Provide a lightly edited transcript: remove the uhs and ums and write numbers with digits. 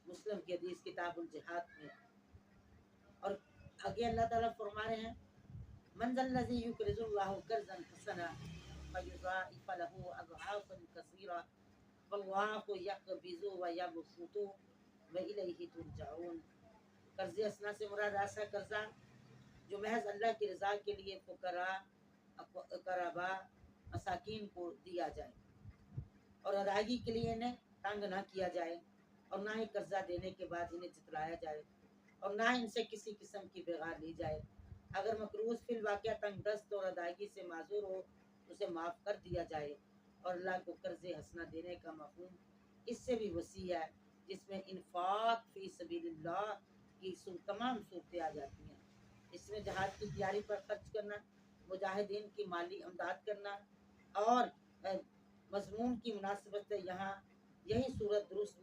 مسلم کی حدیث کتاب الجہاد میں۔ اور آگے اللہ تعالیٰ فرما رہے ہیں من ذا الذی یقرض اللہ قرضا حسنا فیضاعف له اضعافا کثیرا واللہ یقبض ویبسط والیہ ترجعون۔ قرض حسنا سے مراد ایسا قرضہ جو محض اللہ کی رضا کے لیے فقراء، اقرباء، مساکین کو دیا جائے اور ادائیگی کے لیے انہیں تنگ نہ کیا جائے، اور نہ ہی قرضہ دینے کے بعد انہیں جتلایا جائے، اور نہ ان سے کسی قسم کی بغیر لی جائے۔ اگر مقروض فی الواقع تنگ دست اور ادائیگی سے معذور ہو اسے معاف کر دیا جائے۔ اور اللہ کو قرض حسنہ دینے کا مفہوم اس سے بھی وسیع ہے، جس میں انفاق فی سبیل اللہ کی تمام صورتیں آ جاتی ہیں۔ اس میں جہاد کی تیاری پر خرچ کرنا، مجاہدین کی مالی امداد کرنا، اور مضمون کی مناسبت سے یہاں یہی صورت درست